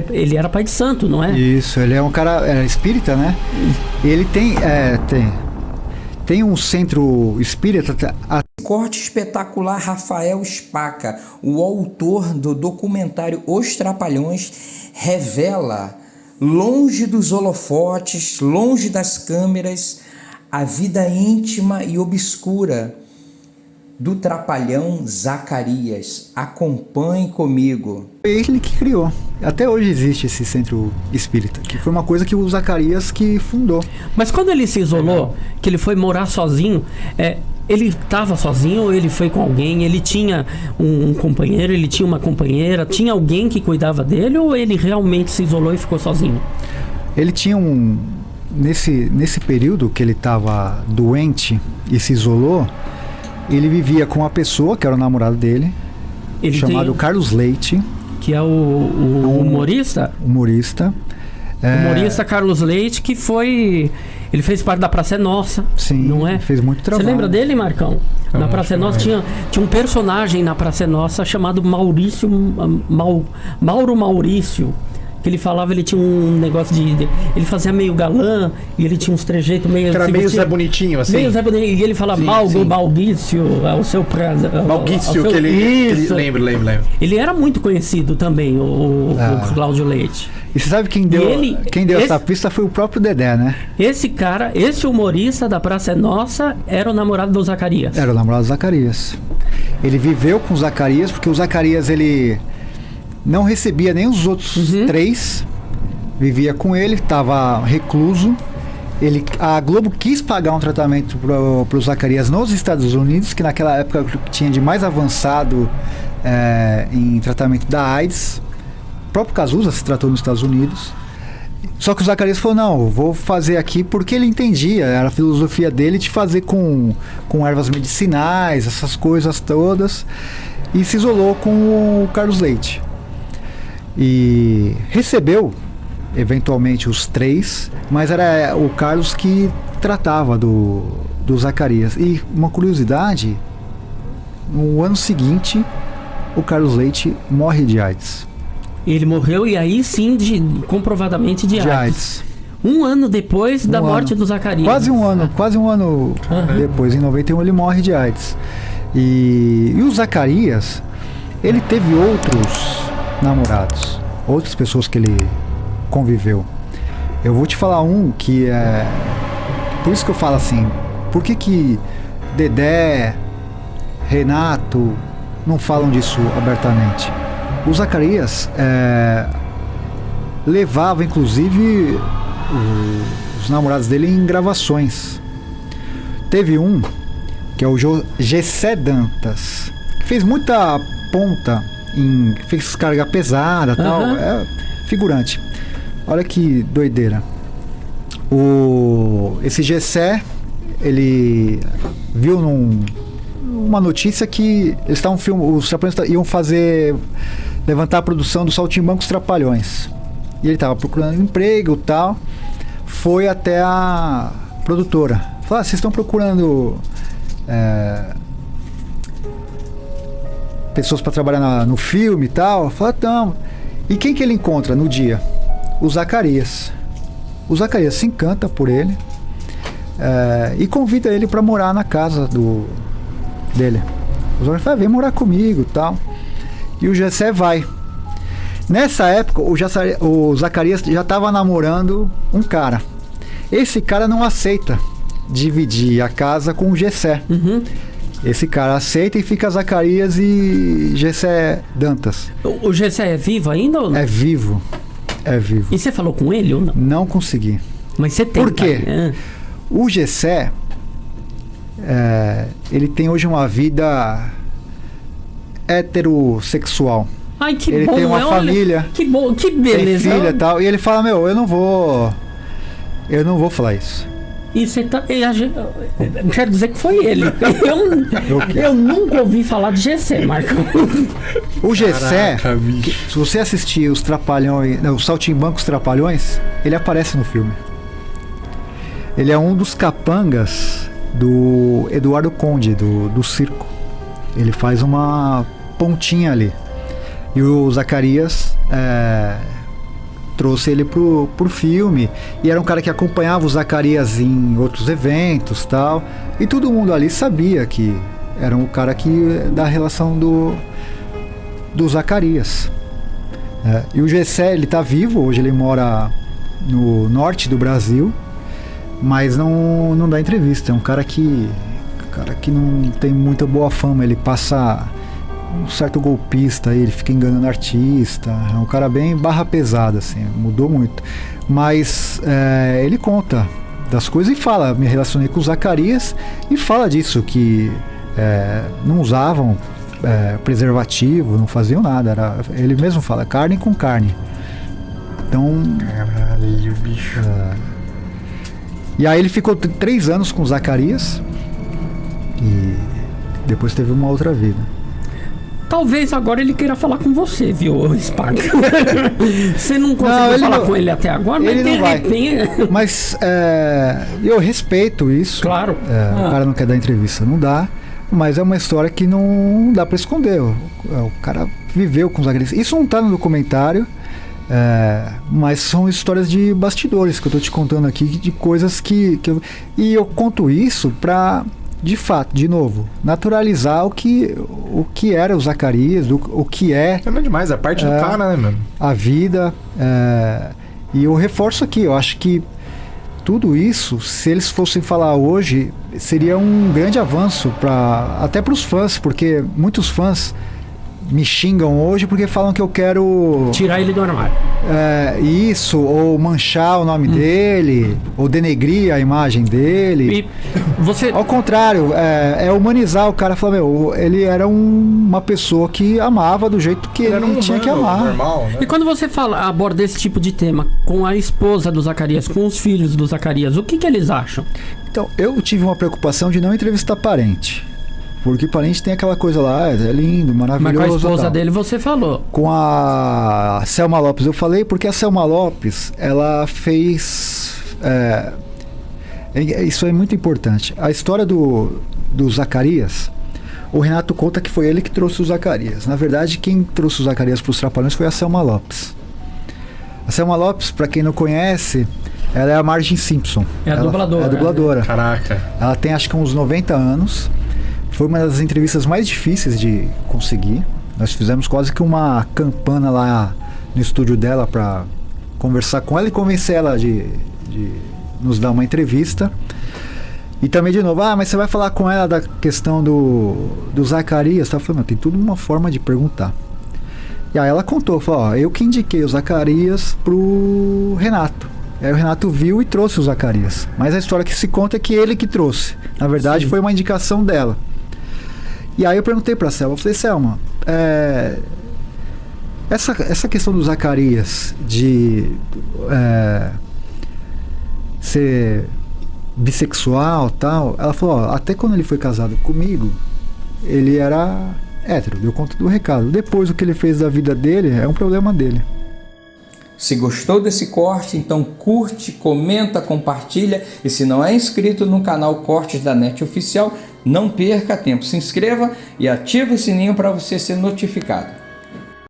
ele era pai de santo, não é? Isso, ele é um cara espírita, né? Ele tem um centro espírita. Corte espetacular Rafael Spaca, o autor do documentário Os Trapalhões, revela, longe dos holofotes, longe das câmeras, a vida íntima e obscura do trapalhão Zacarias. Acompanhe comigo. Foi ele que criou. Até hoje existe esse centro espírita, que foi uma coisa que o Zacarias que fundou. Mas quando ele se isolou, que ele foi morar sozinho, ele estava sozinho ou ele foi com alguém? Ele tinha um companheiro, ele tinha uma companheira, tinha alguém que cuidava dele, ou ele realmente se isolou e ficou sozinho? Ele tinha nesse período que ele estava doente e se isolou, ele vivia com uma pessoa que era o namorado dele, chamado Carlos Leite. Que é o humorista? Humorista. Humorista Carlos Leite, que foi... Ele fez parte da Praça é Nossa. Sim, não é? Fez muito trabalho. Você lembra dele, Marcão? Na Praça é Nossa tinha um personagem na Praça é Nossa chamado Mauro Maurício. Que ele falava, ele tinha um negócio ele fazia meio galã e ele tinha uns trejeitos meio... Que era meio Zé Bonitinho, assim. Meio Zé Bonitinho, e ele falava Malguício, ao seu prazer. Malguício, que ele... Lembro. Ele era muito conhecido também, o Cláudio Leite. E você sabe quem deu essa pista foi o próprio Dedé, né? Esse humorista da Praça é Nossa era o namorado do Zacarias. Era o namorado do Zacarias. Ele viveu com o Zacarias, porque o Zacarias, ele... não recebia nem os outros três, vivia com ele, estava recluso. A Globo quis pagar um tratamento para o Zacarias nos Estados Unidos, que naquela época tinha de mais avançado em tratamento da AIDS. O próprio Cazuza se tratou nos Estados Unidos. Só que o Zacarias falou, não, vou fazer aqui porque ele entendia, era a filosofia dele de fazer com ervas medicinais, essas coisas todas. E se isolou com o Carlos Leite. E recebeu eventualmente os três, mas era o Carlos que tratava do Zacarias. E uma curiosidade, no ano seguinte o Carlos Leite morre de AIDS. Ele morreu, e aí sim comprovadamente de AIDS. Um ano depois da morte do Zacarias. Quase um ano depois, em 91 ele morre de AIDS. E o Zacarias, ele teve outros namorados, outras pessoas que ele conviveu. Eu vou te falar um que é... Por isso que eu falo assim, por que Dedé, Renato não falam disso abertamente? O Zacarias levava inclusive os namorados dele em gravações. Teve um que é o Gessé Dantas, que fez muita ponta, fez carga pesada e tal, é figurante. Olha que doideira. Esse Gessé, ele viu uma notícia que eles estavam os Trapalhões iam levantar a produção do Saltimbancos Trapalhões. E ele estava procurando emprego e tal. Foi até a produtora. Falou, vocês estão procurando pessoas para trabalhar no filme e tal? Falou, não. E quem que ele encontra no dia? O Zacarias. O Zacarias se encanta por ele e convida ele para morar na casa dele. O Zacarias fala, vem morar comigo e tal. E o Gessé vai. Nessa época, o Zacarias já estava namorando um cara. Esse cara não aceita dividir a casa com o Gessé. Esse cara aceita e fica Zacarias e Gessé Dantas. O Gessé é vivo ainda ou não? É vivo. E você falou com ele ou não? Não consegui. Mas você tem. Por quê? O Gessé, ele tem hoje uma vida heterossexual. Ai, que ele bom. Tem uma família. Que bom, que beleza. Tem filha e tal. E ele fala, eu não vou falar isso. E você tá... Quero dizer que foi ele. Eu nunca ouvi falar de Gessé, Marco. O Gessé, se você assistir os Trapalhões, os Saltimbancos Trapalhões, ele aparece no filme. Ele é um dos capangas do Eduardo Conde, do circo. Ele faz uma pontinha ali. E o Zacarias trouxe ele pro filme. E era um cara que acompanhava o Zacarias em outros eventos, tal. E todo mundo ali sabia que era um cara da relação do Zacarias. E o Gessé, ele tá vivo, hoje ele mora no norte do Brasil, mas não dá entrevista. É um cara que não tem muita boa fama, ele passa um certo golpista aí, ele fica enganando artista, é um cara bem barra pesada, assim, mudou muito. Mas ele conta das coisas e fala, me relacionei com o Zacarias e fala disso, que não usavam preservativo, não faziam nada, ele mesmo fala, carne com carne. Então... Caralho, bicho. E aí ele ficou 3 anos com o Zacarias e depois teve uma outra vida. Talvez agora ele queira falar com você, viu, Spaca? Você não conseguiu falar com ele até agora, mas ele de não vai. repente... Mas eu respeito isso. Claro. O cara não quer dar entrevista, não dá. Mas é uma história que não dá pra esconder. O cara viveu com os agressores. Isso não tá no documentário, mas são histórias de bastidores que eu tô te contando aqui, de coisas que eu... E eu conto isso pra... De fato, de novo, naturalizar o que era o Zacarias, o que é... É demais, a parte do cara, né, mano? A vida. E eu reforço aqui, eu acho que tudo isso, se eles fossem falar hoje, seria um grande avanço até para os fãs, porque muitos fãs me xingam hoje porque falam que eu quero... Tirar ele do armário. Isso, ou manchar o nome dele, ou denegrir a imagem dele. E você... Ao contrário, é humanizar o cara. Falar, ele era uma pessoa que amava do jeito que ele tinha que amar. Normal, né? E quando você aborda esse tipo de tema com a esposa do Zacarias, com os filhos do Zacarias, o que eles acham? Então, eu tive uma preocupação de não entrevistar parente. Porque parente tem aquela coisa lá, é lindo, maravilhoso. Mas com a esposa dele você falou. Com a Selma Lopes eu falei, porque a Selma Lopes, ela fez... isso é muito importante. A história do Zacarias, o Renato conta que foi ele que trouxe o Zacarias. Na verdade, quem trouxe o Zacarias para os Trapalhões foi a Selma Lopes. A Selma Lopes, para quem não conhece, ela é a Margin Simpson. A dubladora. É a dubladora. Caraca. Ela tem acho que uns 90 anos. Foi uma das entrevistas mais difíceis de conseguir. Nós fizemos quase que uma campana lá no estúdio dela para conversar com ela e convencer ela de nos dar uma entrevista. E também de novo, mas você vai falar com ela da questão do Zacarias? Eu falei, tem tudo uma forma de perguntar. E aí ela contou, falou, eu que indiquei o Zacarias pro Renato. Aí o Renato viu e trouxe o Zacarias. Mas a história que se conta é que ele que trouxe. Na verdade, sim, foi uma indicação dela. E aí eu perguntei pra Selma, eu falei, Selma, essa questão do Zacarias de ser bissexual e tal, ela falou, até quando ele foi casado comigo, ele era hétero, deu conta do recado. Depois o que ele fez da vida dele é um problema dele. Se gostou desse corte, então curte, comenta, compartilha. E se não é inscrito no canal Cortes da NET Oficial, não perca tempo. Se inscreva e ative o sininho para você ser notificado.